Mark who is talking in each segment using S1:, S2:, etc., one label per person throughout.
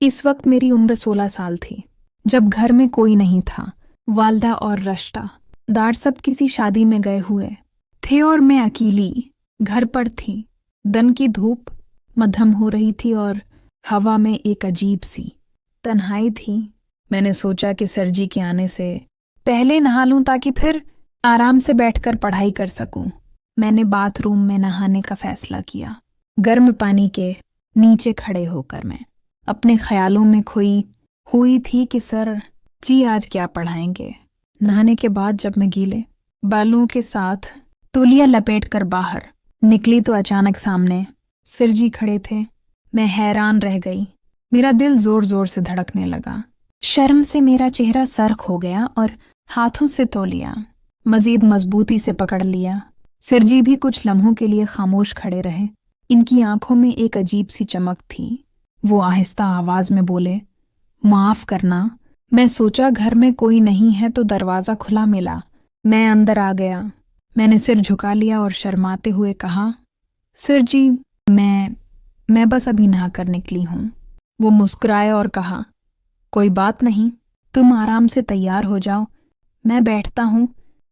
S1: इस वक्त मेरी उम्र 16 साल थी, जब घर में कोई नहीं था। वालदा और रश्ता दार सब किसी शादी में गए हुए थे और मैं अकेली घर पर थी। दिन की धूप मध्यम हो रही थी और हवा में एक अजीब सी तन्हाई थी। मैंने सोचा कि सरजी के आने से पहले नहा लूं ताकि फिर आराम से बैठकर पढ़ाई कर सकूं। मैंने बाथरूम में नहाने का फैसला किया। गर्म पानी के नीचे खड़े होकर मैं अपने ख्यालों में खोई हुई थी कि सर जी आज क्या पढ़ाएंगे। नहाने के बाद जब मैं गीले बालों के साथ तौलिया लपेटकर बाहर निकली तो अचानक सामने सर जी खड़े थे। मैं हैरान रह गई। मेरा दिल जोर जोर से धड़कने लगा। शर्म से मेरा चेहरा सर्ख हो गया और हाथों से तौलिया मजीद मजबूती से पकड़ लिया। सर जी भी कुछ लम्हों के लिए खामोश खड़े रहे। इनकी आंखों में एक अजीब सी चमक थी। वो आहिस्ता आवाज में बोले, माफ करना। मैं सोचा घर में कोई नहीं है तो दरवाजा खुला मिला। मैं अंदर आ गया। मैंने सिर झुका लिया और शर्माते हुए कहा, सर जी मैं बस अभी नहा कर निकली हूं। वो मुस्कुराए और कहा, कोई बात नहीं, तुम आराम से तैयार हो जाओ, मैं बैठता हूं।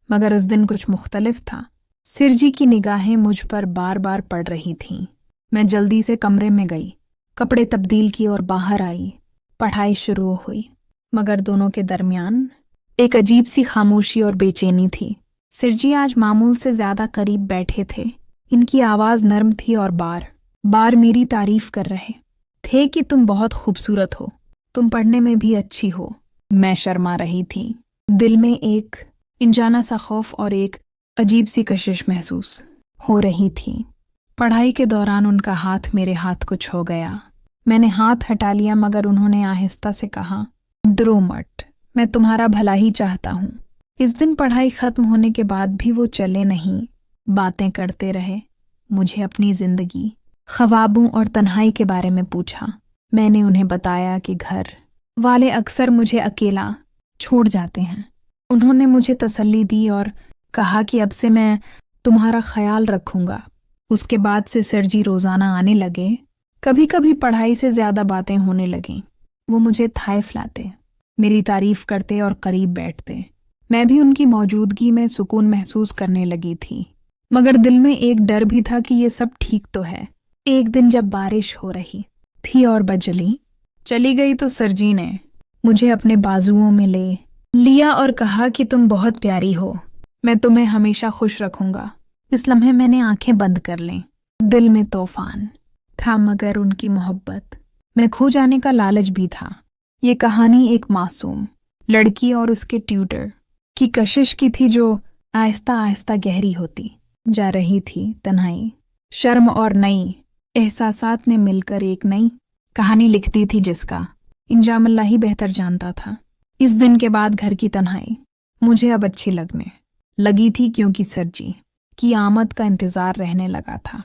S1: मगर उस दिन कुछ मुख्तलिफ था। सिर जी की निगाहें मुझ पर बार बार पड़ रही थीं। मैं जल्दी से कमरे में गई, कपड़े तब्दील किए और बाहर आई। पढ़ाई शुरू हुई, मगर दोनों के दरमियान एक अजीब सी खामोशी और बेचैनी थी। सिर जी आज मामूल से ज्यादा करीब बैठे थे। इनकी आवाज नर्म थी और बार बार मेरी तारीफ कर रहे थे कि तुम बहुत खूबसूरत हो, तुम पढ़ने में भी अच्छी हो। मैं शर्मा रही थी। दिल में एक अनजाना सा खौफ और एक अजीब सी कशिश महसूस हो रही थी। पढ़ाई के दौरान उनका हाथ मेरे हाथ को छू गया। मैंने हाथ हटा लिया मगर उन्होंने आहिस्ता से कहा, डरो मत, मैं तुम्हारा भला ही चाहता हूँ। इस दिन पढ़ाई खत्म होने के बाद भी वो चले नहीं, बातें करते रहे। मुझे अपनी जिंदगी, ख्वाबों और तन्हाई के बारे में पूछा। मैंने उन्हें बताया कि घर वाले अक्सर मुझे अकेला छोड़ जाते हैं। उन्होंने मुझे तसल्ली दी और कहा कि अब से मैं तुम्हारा ख्याल रखूंगा। उसके बाद से सर जी रोजाना आने लगे। कभी कभी पढ़ाई से ज्यादा बातें होने लगीं। वो मुझे थाइफ लाते, मेरी तारीफ करते और करीब बैठते। मैं भी उनकी मौजूदगी में सुकून महसूस करने लगी थी। मगर दिल में एक डर भी था कि ये सब ठीक तो है। एक दिन जब बारिश हो रही थी और बजली चली गई तो सरजी ने मुझे अपने बाजुओं में ले लिया और कहा कि तुम बहुत प्यारी हो, मैं तुम्हें हमेशा खुश रखूंगा। इस लम्हे मैंने आंखें बंद कर लीं। दिल में तूफान था मगर उनकी मोहब्बत में खो जाने का लालच भी था। ये कहानी एक मासूम लड़की और उसके ट्यूटर की कशिश की थी जो आहिस्ता आहिस्ता गहरी होती जा रही थी। तन्हाई, शर्म और नई एहसासात ने मिलकर एक नई कहानी लिख दी थी जिसका इंजाम अल्लाह ही बेहतर जानता था। इस दिन के बाद घर की तन्हाई मुझे अब अच्छी लगने लगी थी क्योंकि सरजी की आमद का इंतजार रहने लगा था।